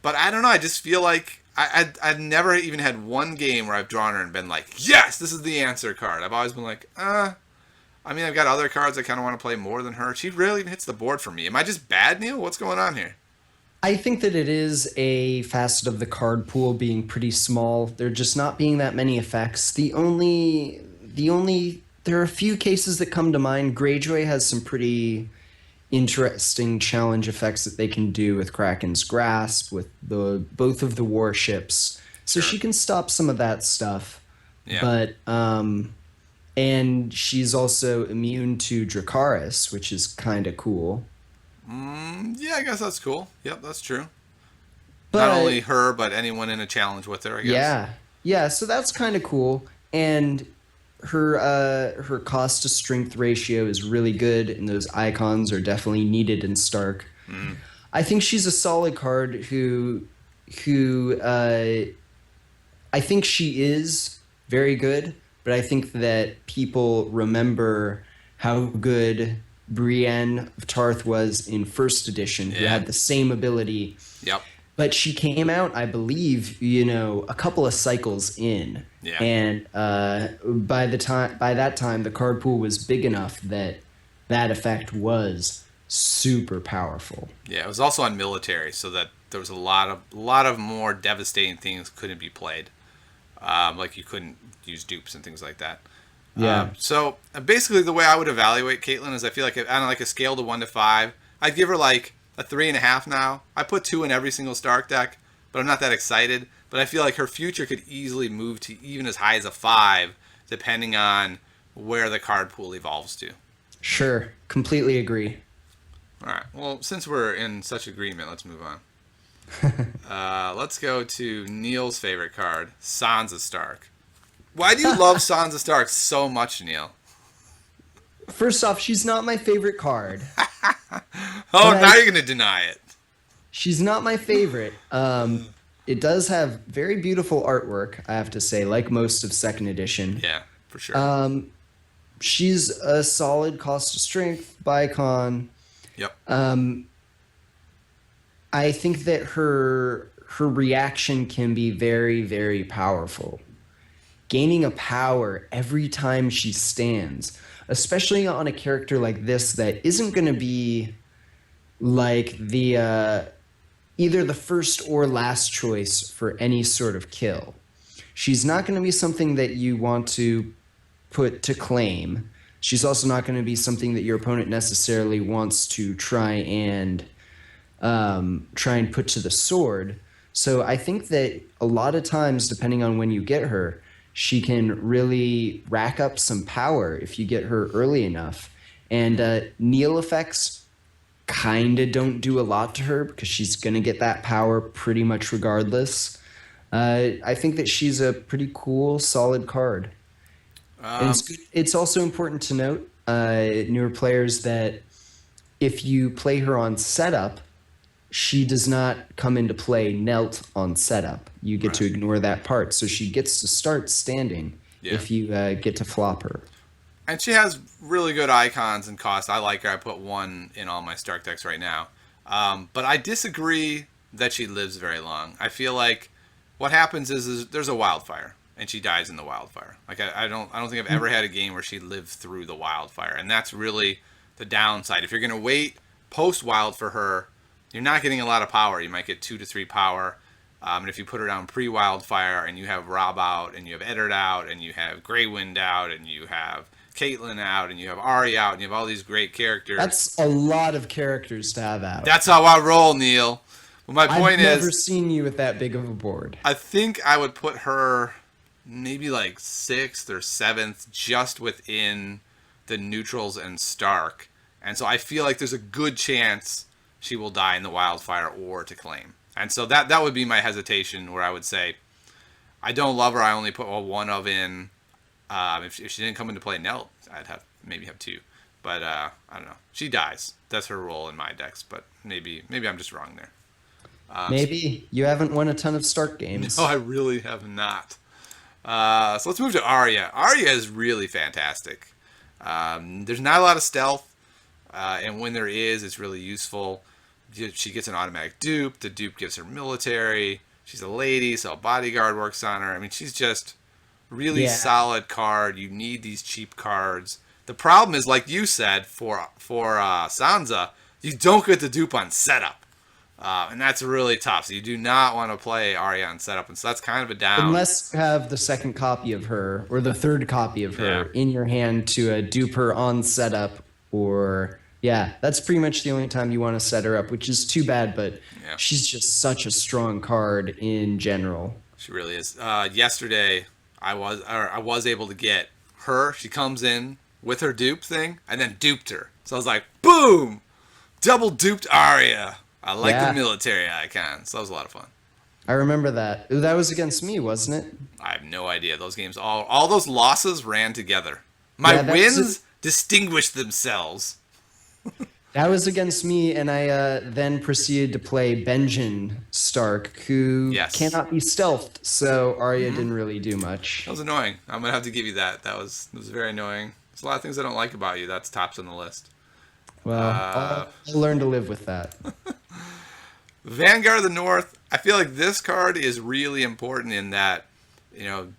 But I don't know, I just feel like I've never even had one game where I've drawn her and been like, yes, this is the answer card. I've always been like, I mean, I've got other cards I kind of want to play more than her. She rarely even hits the board for me. Am I just bad, Neil? What's going on here? I think that it is a facet of the card pool being pretty small. There just not being that many effects. There are a few cases that come to mind. Greyjoy has some pretty interesting challenge effects that they can do with Kraken's Grasp, with both of the warships. So she can stop some of that stuff. Yeah. But and she's also immune to Dracarys, which is kind of cool. Yeah, I guess that's cool. Yep, that's true. But, not only her, but anyone in a challenge with her, I guess. Yeah, so that's kind of cool. And her cost to strength ratio is really good, and those icons are definitely needed in Stark. I think she's a solid card who I think she is very good, but I think that people remember how good Brienne of Tarth was in first edition, who had the same ability. Yep. But she came out, I believe, a couple of cycles in. Yeah. And by that time, the card pool was big enough that effect was super powerful. Yeah, it was also on military, so that there was a lot of more devastating things couldn't be played. Like you couldn't use dupes and things like that. Yeah. So basically, the way I would evaluate Catelyn is I feel like on like a scale to 1 to 5, I'd give her like a 3.5 now. I put 2 in every single Stark deck, but I'm not that excited. But I feel like her future could easily move to even as high as a 5, depending on where the card pool evolves to. Sure, completely agree. All right. Well, since we're in such agreement, let's move on. Let's go to Neil's favorite card, Sansa Stark. Why do you love Sansa Stark so much, Neil? First off, she's not my favorite card. Now you're going to deny it. She's not my favorite. It does have very beautiful artwork, I have to say, like most of second edition. Yeah, for sure. she's a solid cost of strength by con. Yep. I think that her reaction can be very, very powerful. Gaining a power every time she stands, especially on a character like this that isn't going to be like the either the first or last choice for any sort of kill. She's not going to be something that you want to put to claim. She's also not going to be something that your opponent necessarily wants to try and put to the sword. So I think that a lot of times, depending on when you get her, she can really rack up some power if you get her early enough. And Neil effects kind of don't do a lot to her because she's going to get that power pretty much regardless. I think that she's a pretty cool, solid card. And it's also important to note, newer players, that if you play her on setup, she does not come into play knelt on setup. You get to ignore that part. So she gets to start standing if you get to flop her. And she has really good icons and cost. I like her. I put one in all my Stark decks right now. But I disagree that she lives very long. I feel like what happens is there's a wildfire, and she dies in the wildfire. Like I don't think I've ever had a game where she lived through the wildfire, and that's really the downside. If you're gonna wait post wild for her, you're not getting a lot of power. You might get 2 to 3 power. And if you put her down pre-wildfire and you have Rob out and you have Eddard out and you have Grey Wind out and you have Catelyn out and you have Arya out and you have all these great characters. That's a lot of characters to have out. That's how I roll, Neil. But my point is, I've never seen you with that big of a board. I think I would put her maybe like 6th or 7th just within the neutrals and Stark. And so I feel like there's a good chance she will die in the wildfire or to claim. And so that would be my hesitation, where I would say, I don't love her. I only put one of in. If she didn't come into play knelt, I'd maybe have 2. But I don't know. She dies. That's her role in my decks. But maybe I'm just wrong there. Maybe you haven't won a ton of Stark games. No, I really have not. So let's move to Arya. Arya is really fantastic. There's not a lot of stealth, and when there is, it's really useful. She gets an automatic dupe. The dupe gives her military. She's a lady, so a bodyguard works on her. I mean, she's just really solid card. You need these cheap cards. The problem is, like you said, for Sansa, you don't get the dupe on setup. And that's really tough. So you do not want to play Arya on setup. And so that's kind of a down. Unless you have the second copy of her or the third copy of her in your hand to dupe her on setup. Or, that's pretty much the only time you want to set her up, which is too bad. But she's just such a strong card in general. She really is. Yesterday, I was able to get her. She comes in with her dupe thing and then duped her. So I was like, boom! Double duped Arya. I like the military icon, so that was a lot of fun. I remember that. That was against me, wasn't it? I have no idea. Those games, all those losses ran together. My wins distinguished themselves. That was against me, and I then proceeded to play Benjen Stark, who cannot be stealthed, so Arya didn't really do much. That was annoying. I'm going to have to give you that. It was very annoying. There's a lot of things I don't like about you. That's tops on the list. Well, I'll learn to live with that. Vanguard of the North, I feel like this card is really important in that,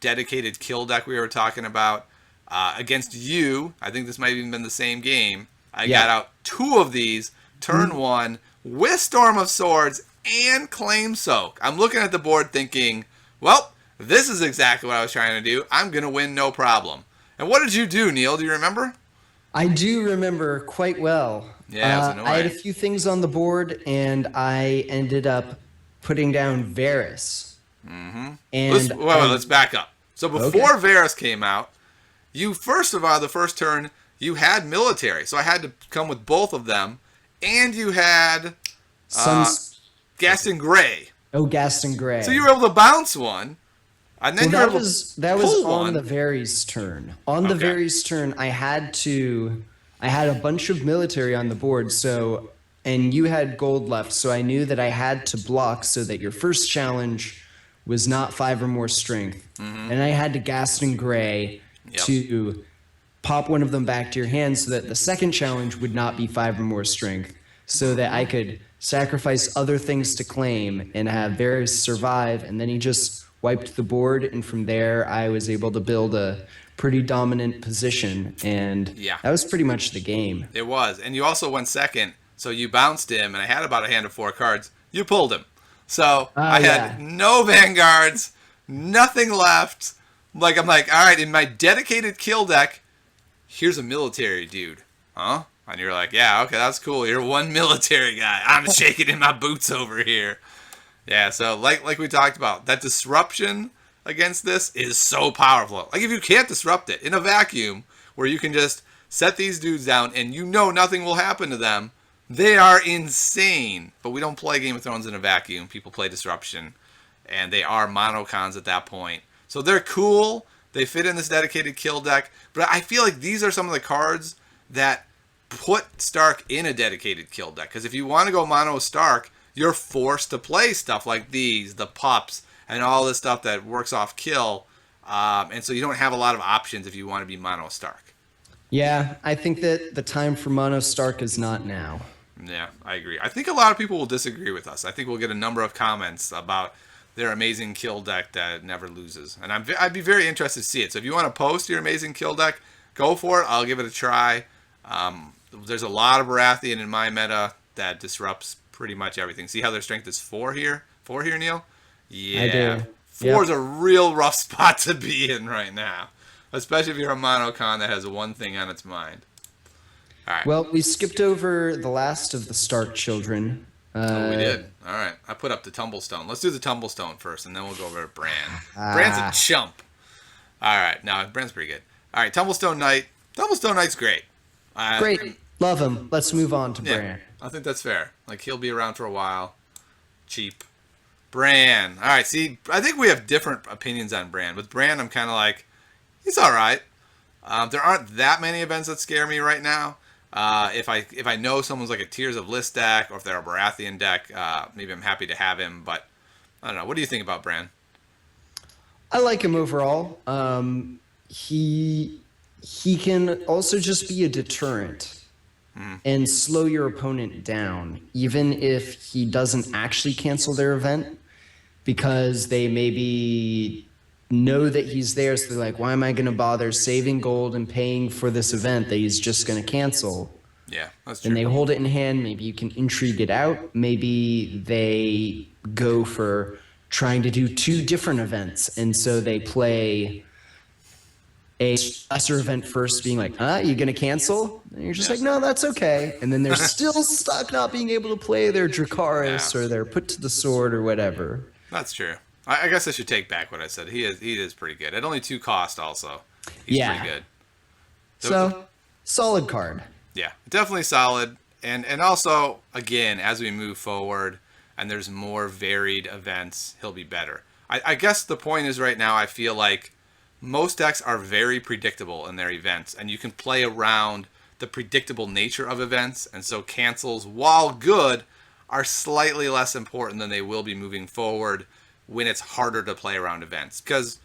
dedicated kill deck we were talking about. Against you, I think this might have even been the same game. I got out 2 of these, turn 1, with Storm of Swords and Claim Soak. I'm looking at the board thinking, well, this is exactly what I was trying to do. I'm going to win no problem. And what did you do, Neil? Do you remember? I do remember quite well. Yeah, it was annoying. I had a few things on the board, and I ended up putting down Varys. Mm-hmm. And let's back up. So before Varys came out, you first of all, the first turn, you had military. So I had to come with both of them, and you had Gaston Grey. Oh, Gaston Grey. So you were able to bounce one. And then that was on the Varys turn. On the Varys turn, I had a bunch of military on the board, and you had gold left, so I knew that I had to block so that your first challenge was not 5 or more strength. Mm-hmm. And I had to Gaston Grey to pop one of them back to your hand so that the second challenge would not be 5 or more strength, so that I could sacrifice other things to claim and have Varys survive, and then he just wiped the board, and from there I was able to build a pretty dominant position, and Yeah. that was pretty much the game. It was. And you also went second, so you bounced him, and I had about a hand of 4 cards. You pulled him. So I had no vanguards, nothing left. Like, I'm like, all right, in my dedicated kill deck, here's a military dude. Huh? And you're like, yeah, okay, that's cool. You're one military guy. I'm shaking in my boots over here. Yeah, so like we talked about, that disruption against this is so powerful. Like, if you can't disrupt it in a vacuum where you can just set these dudes down and you know nothing will happen to them, they are insane. But we don't play Game of Thrones in a vacuum. People play disruption, and they are monocons at that point. So they're cool. They fit in this dedicated kill deck. But I feel like these are some of the cards that put Stark in a dedicated kill deck. Because if you want to go mono Stark, you're forced to play stuff like these, the pups, and all this stuff that works off kill. And so you don't have a lot of options if you want to be mono Stark. Yeah, I think that the time for mono Stark is not now. Yeah, I agree. I think a lot of people will disagree with us. I think we'll get a number of comments about their amazing kill deck that never loses. And I'd be very interested to see it. So if you want to post your amazing kill deck, go for it. I'll give it a try. There's a lot of Baratheon in my meta that disrupts pretty much everything. See how their strength is 4 here? 4 here, Neil? Yeah. I do. 4 is a real rough spot to be in right now. Especially if you're a monocon that has one thing on its mind. All right. Well, we skipped over the last of the Stark children. Oh, we did. All right. I put up the Tumblestone. Let's do the Tumblestone first, and then we'll go over to Bran. Bran's a chump. All right. Now, Bran's pretty good. All right. Tumblestone Knight. Tumblestone Knight's great. Great. Love him. Let's move on to Bran. I think that's fair. Like, he'll be around for a while. Cheap. Bran. All right. See, I think we have different opinions on Bran. With Bran, I'm kind of like, he's all right. There aren't that many events that scare me right now. If I know someone's like a Tears of List deck, or if they're a Baratheon deck, maybe I'm happy to have him. But I don't know. What do you think about Bran? I like him overall. He can also just be a deterrent and slow your opponent down, even if he doesn't actually cancel their event, because they maybe know that he's there, so they're like, why am I going to bother saving gold and paying for this event that he's just going to cancel? Yeah, that's true. And they hold it in hand. Maybe you can intrigue it out. Maybe they go for trying to do 2 different events, and so they play a lesser event first, being like, you going to cancel? And you're just like, no, that's okay. And then they're still stuck not being able to play their Dracarys or their Put to the Sword or whatever. That's true. I guess I should take back what I said. He is pretty good. At only 2 cost also. He's pretty good. So, solid card. Yeah, definitely solid. And also, again, as we move forward and there's more varied events, he'll be better. I guess the point is right now I feel like most decks are very predictable in their events, and you can play around the predictable nature of events, and so cancels, while good, are slightly less important than they will be moving forward when it's harder to play around events. Because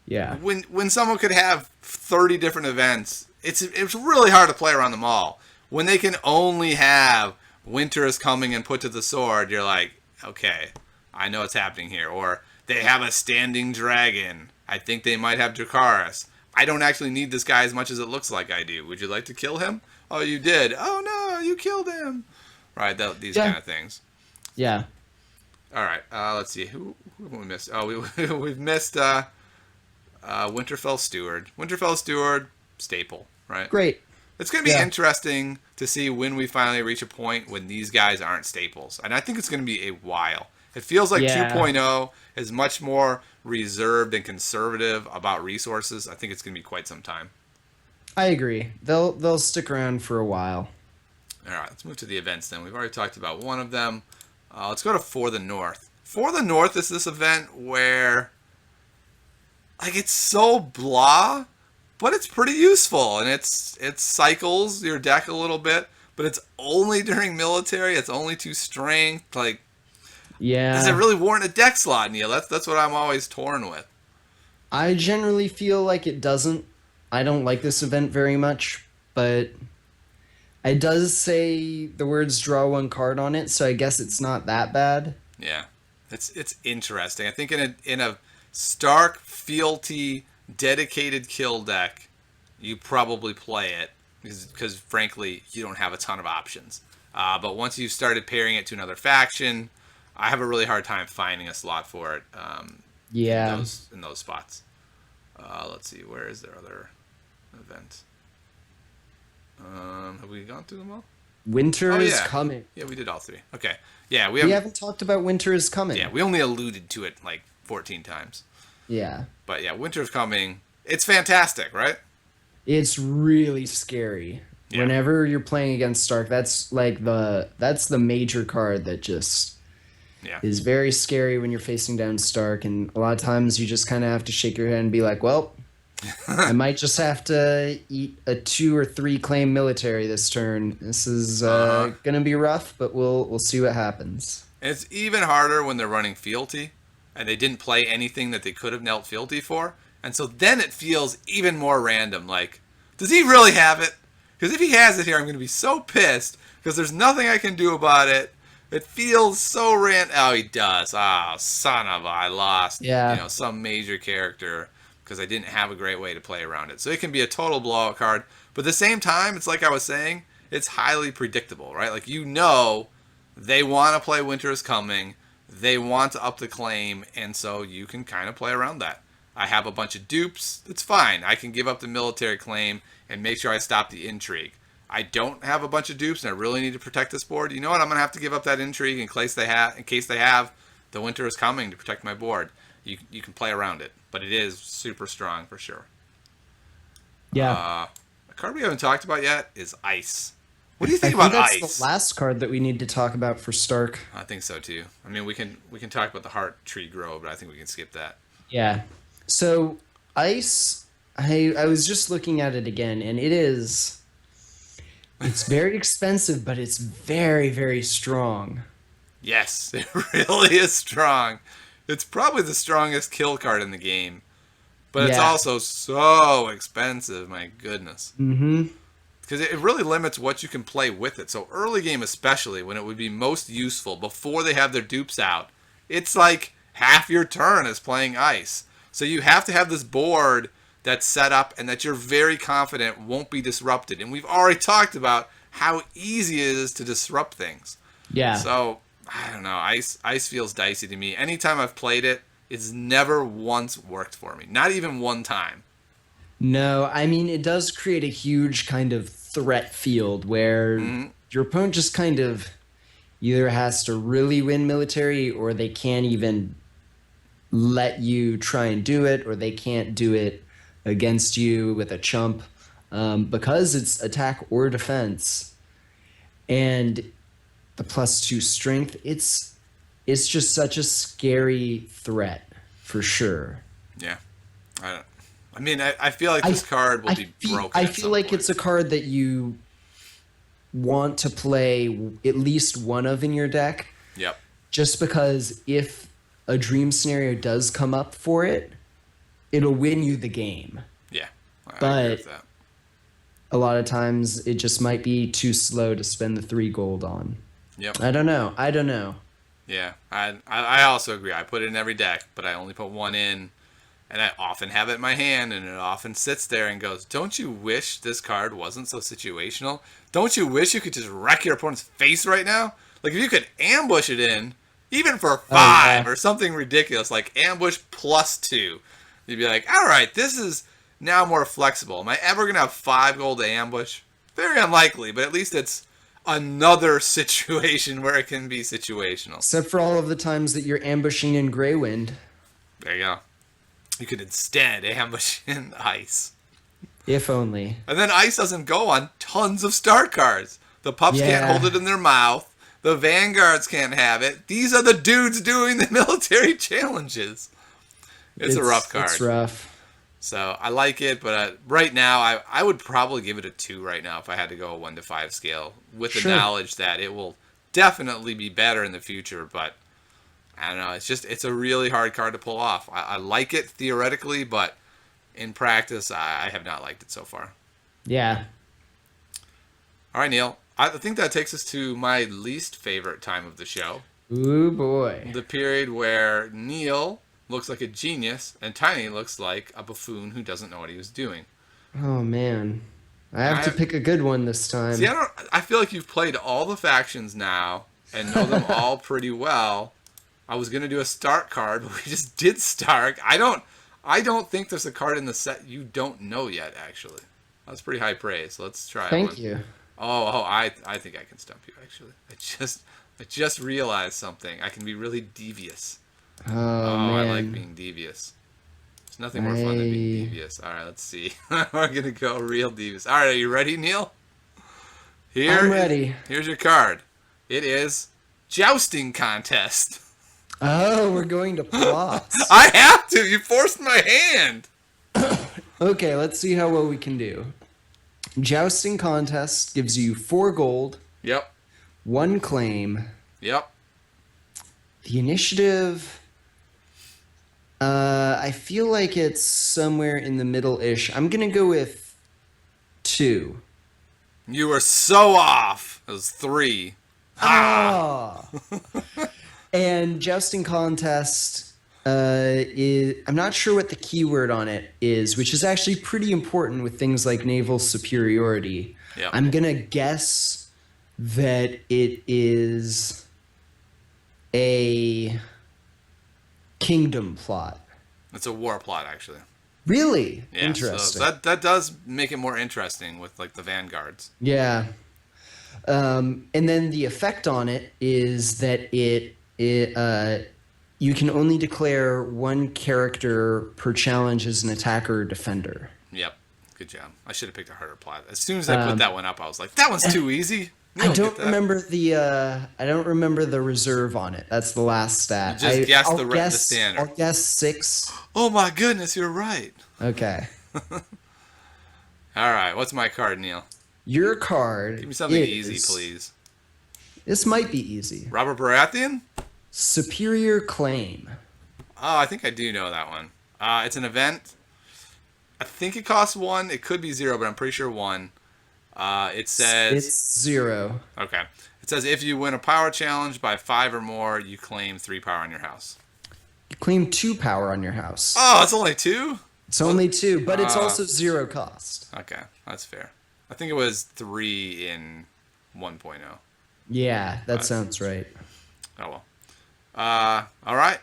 when someone could have 30 different events, it's really hard to play around them all. When they can only have winter is coming and Put to the Sword, you're like, okay, I know what's happening here. Or they have a standing dragon. I think they might have Dracarys. I don't actually need this guy as much as it looks like I do. Would you like to kill him? Oh, you did. Oh, no, you killed him. Right, these kind of things. Yeah. All right, let's see. Who have we missed? Oh, we've missed Winterfell Steward. Winterfell Steward, staple, right? Great. It's going to be interesting to see when we finally reach a point when these guys aren't staples. And I think it's going to be a while. It feels like 2.0 is much more reserved and conservative about resources. I think it's going to be quite some time. I agree. They'll stick around for a while. All right, let's move to the events then. We've already talked about one of them. Let's go to For the North. For the North is this event where, like, it's so blah, but it's pretty useful, and it cycles your deck a little bit, but it's only during military. It's only 2 strength. Like, does it really warrant a deck slot, Neil? That's what I'm always torn with. I generally feel like it doesn't. I don't like this event very much, but it does say the words draw one card on it, so I guess it's not that bad. Yeah, it's interesting. I think in a stark, fealty, dedicated kill deck, you probably play it because frankly you don't have a ton of options. But once you've started pairing it to another faction, I have a really hard time finding a slot for it Yeah. in those spots. Let's see, where is there other event? Have we gone through them all? Winter Oh is yeah, coming. yeah, we did all three. Okay, yeah, We haven't talked about winter is coming. yeah, we only alluded to it like 14 times. Yeah. But yeah, winter's coming. It's fantastic, right? It's really scary. Yeah. Whenever you're playing against Stark, that's the major card that just Yeah. is very scary when you're facing down Stark, and a lot of times you just kind of have to shake your head and be like, well, I might just have to eat a 2 or 3 claim military this turn. This is gonna be rough, but we'll see what happens. And it's even harder when they're running fealty and they didn't play anything that they could have knelt fealty for. And so then it feels even more random. Like, does he really have it? Because if he has it here, I'm going to be so pissed because there's nothing I can do about it. It feels so random. Oh, he does. Oh, son of a, I lost. Yeah. Some major character because I didn't have a great way to play around it. So it can be a total blowout card. But at the same time, it's like I was saying, it's highly predictable, right? Like, they want to play Winter is Coming. They want to up the claim, and so you can kind of play around that. I have a bunch of dupes. That's fine. I can give up the military claim and make sure I stop the intrigue. I don't have a bunch of dupes, and I really need to protect this board. You know what? I'm going to have to give up that intrigue in case they have the Winter is Coming to protect my board. You can play around it, but it is super strong for sure. Yeah. A card we haven't talked about yet is Ice. What do you think I think about that's Ice? the last card that we need to talk about for Stark. I think so too. I mean, we can talk about the Heart Tree Grove, but I think we can skip that. Yeah. So Ice, I was just looking at it again, and it's very expensive, but it's very, very strong. Yes, it really is strong. It's probably the strongest kill card in the game, but it's Yeah. also so expensive. My goodness. Mm-hmm. Because it really limits what you can play with it. So early game especially, when it would be most useful, before they have their dupes out, it's like half your turn is playing Ice. So you have to have this board that's set up and that you're very confident won't be disrupted. And we've already talked about how easy it is to disrupt things. Yeah. So, I don't know. Ice feels dicey to me. Anytime I've played it, it's never once worked for me. Not even one time. No, I mean, it does create a huge kind of threat field where your opponent just kind of either has to really win military, or they can't even let you try and do it, or they can't do it against you with a chump, because it's attack or defense. And the +2 strength, it's just such a scary threat for sure. Yeah. I mean, I feel like this card will be broken. I feel like it's a card that you want to play at least one of in your deck. Yep. Just because if a dream scenario does come up for it, it'll win you the game. Yeah. I But agree with that. a lot of times it just might be too slow to spend the 3 gold on. Yep. I don't know. Yeah. I also agree. I put it in every deck, but I only put one in. And I often have it in my hand, and it often sits there and goes, don't you wish this card wasn't so situational? Don't you wish you could just wreck your opponent's face right now? Like, if you could ambush it in, even for 5 or something ridiculous, like ambush +2, you'd be like, all right, this is now more flexible. Am I ever going to have 5 gold to ambush? Very unlikely, but at least it's another situation where it can be situational. Except for all of the times that you're ambushing in Greywind. There you go. You could instead ambush in Ice. If only. And then Ice doesn't go on tons of start cards. The pups can't hold it in their mouth. The vanguards can't have it. These are the dudes doing the military challenges. It's a rough card. It's rough. So I like it, but right now I would probably give it a 2 right now if I had to go a 1 to 5 scale, with the knowledge that it will definitely be better in the future, but I don't know. It's a really hard card to pull off. I like it theoretically, but In practice, I have not liked it so far. Yeah. All right, Neil. I think that takes us to my least favorite time of the show. Ooh, boy. The period where Neil looks like a genius and Tiny looks like a buffoon who doesn't know what he was doing. Oh, man. I have to pick a good one this time. See, I feel like you've played all the factions now and know them all pretty well. I was going to do a Stark card, but we just did Stark. I don't think there's a card in the set you don't know yet, actually. That's pretty high praise. Let's try Thank one. you. I think I can stump you, actually. I just realized something. I can be really devious. Oh, I man. like being devious. There's nothing more fun than being devious. All right, let's see. We're going to go real devious. All right, are you ready, Neil? I'm ready. Here's your card. It is Jousting Contest. Oh, we're going to plots. I have to. You forced my hand. Okay, let's see how well we can do. Jousting Contest gives you 4 gold. Yep. 1 claim. Yep. The initiative, I feel like it's somewhere in the middle-ish. I'm going to go with 2. You were so off. It was 3. Ah! And Jousting Contest, I'm not sure what the keyword on it is, which is actually pretty important with things like naval superiority. Yep. I'm going to guess that it is a kingdom plot. It's a war plot, actually. Really? Yeah, Interesting. So that does make it more interesting with like the vanguards. Yeah. And then the effect on it is that you can only declare 1 character per challenge as an attacker or defender. Yep. Good job. I should have picked a harder plot. As soon as I put that one up, I was like, that one's too easy. I don't remember the reserve on it. That's the last stat. You just guessed the standard. I'll guess 6. Oh my goodness, you're right. Okay. All right, what's my card, Neil? Your card. Give me something easy, please. This might be easy. Robert Baratheon? Superior Claim. Oh, I think I do know that one. It's an event. I think it costs 1. It could be 0, but I'm pretty sure 1. It says... It's 0. Okay. It says if you win a power challenge by 5 or more, you claim 3 power on your house. You claim 2 power on your house. Oh, it's only 2? It's only 2, but it's also 0 cost. Okay, that's fair. I think it was 3 in 1.0. Yeah, that sounds right. Oh, well. All right.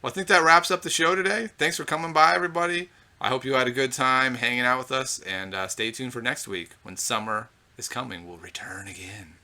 Well, I think that wraps up the show today. Thanks for coming by, everybody. I hope you had a good time hanging out with us, and stay tuned for next week when summer is coming. We'll return again.